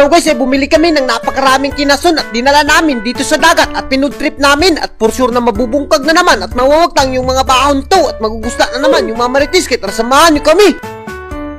guys ay bumili kami ng napakaraming kinason at dinala namin dito sa dagat at pinood trip namin at for sure na mabubungkag na naman at mawawagtang yung mga bahon to at magugusta na naman yung mga maritis kaya samahan nyo kami.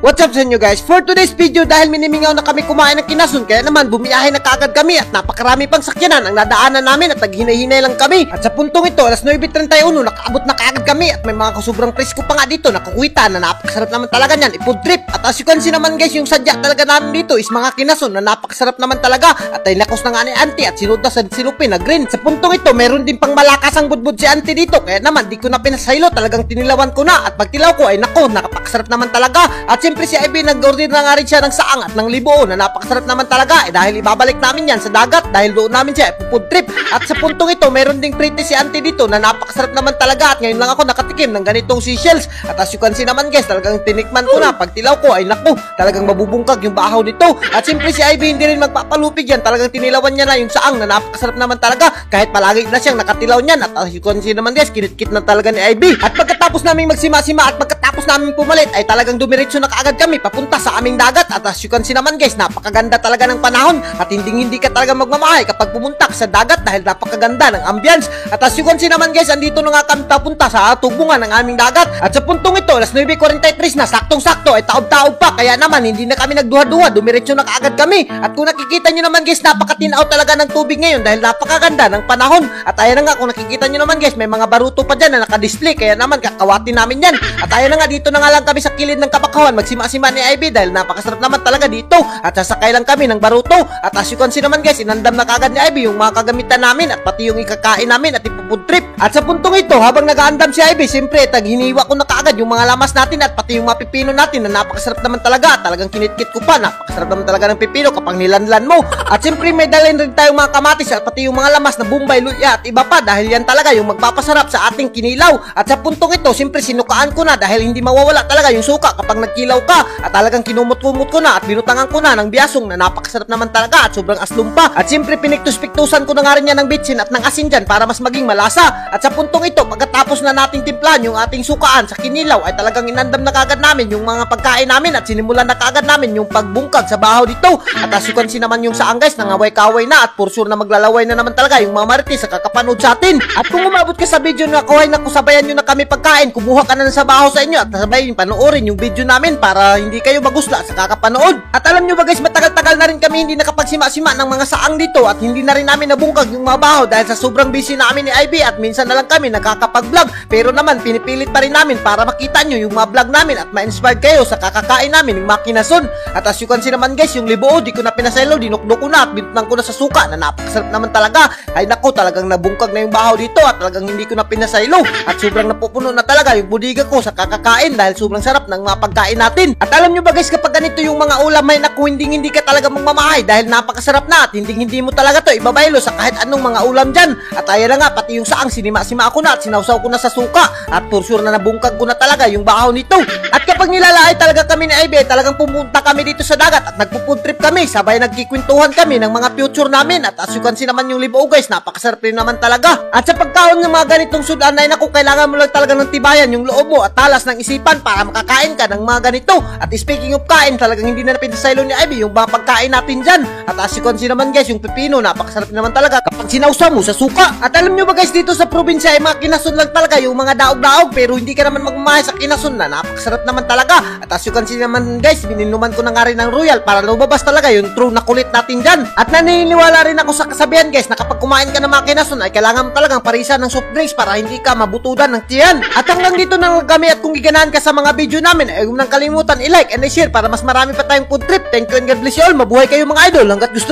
What's up sa inyo guys? For today's video, dahil minimingaw na kami kumain ng kinason, kaya naman bumiyahe na kaagad kami at napakarami pang sakyanan ang nadaanan namin at naghinay-hinay lang kami. At sa puntong ito, alas 9:31, nakaabot na kaagad kami at may mga kasubrang presko pa nga dito na kukuita na napakasarap naman talaga niyan, i-food trip. At as you can see naman guys, yung sadya talaga namin dito is mga kinason na napakasarap naman talaga at ay lakos na nga ni auntie at sinod na sa silupin na green. Sa puntong ito, meron din pang malakas ang budbud si auntie dito, kaya naman di ko na pinasaylo, talagang tinilawan ko na at pagtilaw ko ay nako, napakasarap naman talaga. At siyempre si Ivy nag-order na nga rin siya ng saang at ng libo na napakasarap naman talaga dahil ibabalik namin yan sa dagat dahil doon namin siya food trip. At sa puntong ito meron ding pretty si auntie dito na napakasarap naman talaga at ngayon lang ako nakatikim ng ganitong seashells. At as you can see naman guys, talagang tinikman ko na, pagtilaw ko ay naku, talagang mabubungkag yung bahaw nito. At siyempre si Ivy hindi rin magpapalupig yan, talagang tinilawan niya na yung saang na napakasarap naman talaga kahit palagi na siyang nakatilaw niyan. At as you can see naman guys, kinit-kit na talaga ni Ivy. At pagkatapos namin magsima-sima at pagkatapos namin pumalit ay talagang dumiretso na kaagad kami papunta sa aming dagat. At as you can see naman guys, napakaganda talaga ng panahon at hindi ka talaga magmamahay kapag pumunta sa dagat dahil napakaganda ng ambience. At as you can see naman guys, andito na nga kami papunta sa tugpungan ng aming dagat. At sa puntong ito, alas 9:43 na, saktong-sakto ay taob-taob pa, kaya naman hindi na kami nagduha-duha, dumiretso na kaagad kami. At kung nakikita nyo naman guys, napakatinaw talaga ng tubig ngayon dahil napakaganda ng panahon. At ayan na nga, kung nakikita nyo naman guys, may mga baruto pa dyan na nakadisplay, kaya naman kakawatin namin yan. At ayan na nga, dito na nga lang kami sa kilid ng Kabakawan magsima-sima ni Ivy dahil napakasarap naman talaga dito at sasakay lang kami ng baruto. At as you can see naman guys, inandam na kaagad ni Ivy yung mga kagamitan namin at pati yung ikakain namin at ipufood trip. At sa puntong ito, habang nag-aandam si Ivy, siyempre hiniwa ko na kaagad yung mga lamas natin at pati yung mga pipino natin na napakasarap naman talaga. Talagang kinitkit ko pa, napakasarap naman talaga ng pipino kapag nilanlan mo. At siyempre may dalhin rin tayong mga kamatis at pati yung mga lamas na Bombay, luya at iba pa dahil yan talaga yung magpapasarap sa ating kinilaw. At sa puntong ito, siyempre sinukaan ko na dahil hindi mawawala talaga yung suka kapag nagkilaw ka. At talagang kinumot-kumot ko na at binutangan ko na ng biyasong na napakasarap naman talaga at sobrang aslum pa. At siyempre piniktus-piktusan ko na nga rin yan ng bitsin at ng asin dyan para mas maging malasa. At sa puntong ito, pagkatapos na nating timplahan yung ating sukaan sa kinilaw ay talagang inandam na kagad namin yung mga pagkain namin at sinimulan na kagad namin yung pagbungkag sa bahaw dito. At as you can see naman yung saang guys, nangaway-kaway na at for sure na maglalaway na naman talaga yung mga marites sa kakapanood sa atin. At kung umabot ka sa video na kuhay na kusabayan nyo na kami pagkain, kumuha ka na sa bahaw sa inyo at sabayin panoorin yung video namin para hindi kayo magusla sa kakapanood. At alam nyo ba guys, matagal-tagal na rin kami hindi nakapagsima-sima ng mga saang dito at hindi na rin namin nabungkag yung mga bahaw dahil sa sobrang busy namin ni Ivy at minsan na lang kami nakakapag-vlog. Pero naman pinipilit pa rin namin para makita nyo yung mga vlog namin at ma-inspired kayo sa kakakain namin ng mga kinason. At as you can see naman guys, yung libo di ko na pinaselo, dinukdok ko na at binutang ko na sa suka na napakasarap naman talaga. Ay nako, talagang nabungkag na yung bahaw dito at talagang hindi ko na pinaselo at sobrang napupuno na talaga yung budiga ko sa kakakain dahil sobrang sarap ng mga pagkain natin. At alam nyo ba guys, kapag ganito yung mga ulam ay naku, hindi ka talaga magmamahay dahil napakasarap na at hindi mo talaga to ibabaylo sa kahit anong mga ulam dyan. At ayan na nga, pati yung saang sinima-sima ako na at sinawsaw ko na sa suka at for sure na nabungkag ko na talaga yung bahaw nito. At kapag nilalaay talaga kami ni Ivy, talagang pumunta kami dito sa dagat at nagpo-food trip kami, sabay nagkikwentuhan kami ng mga future namin. At as you can see naman yung libo guys, napakasarap rin naman talaga. At sa pagkaon ng mga ganitong sudan ay naku, kailangan mo lang talaga ng tibayan yung loob mo at talas ng isipan para makakain ka ng mga ganito. At speaking of kain, talagang hindi na napinasaylo ni Ivy yung mga pagkain natin dyan. At as you can see naman guys, yung pepino napakasarap naman talaga kapag sinawsaw mo sa suka. At alam nyo ba guys, dito sa probinsya ay mga kinason lang talaga yung mga daog-daog, pero hindi ka naman magmamahay sa kinason na napakasarap naman talaga. At as you can see naman guys, bininuman ko na nga rin ng royal para lumabas talaga yung true na kulit natin dyan. At naniniwala rin ako sa kasabihan guys na kapag kumain ka ng mga kinason ay kailangan mo talagang parisan ng soft drinks para hindi ka mabutudan ng tiyan. At hanggang dito na kami at kung giganahan ka sa mga video namin ay huwag nang kalimutan i-like and i-share para mas marami pa tayong food trip. Thank you and God bless you all. Mabuhay kayo mga idol hanggat gusto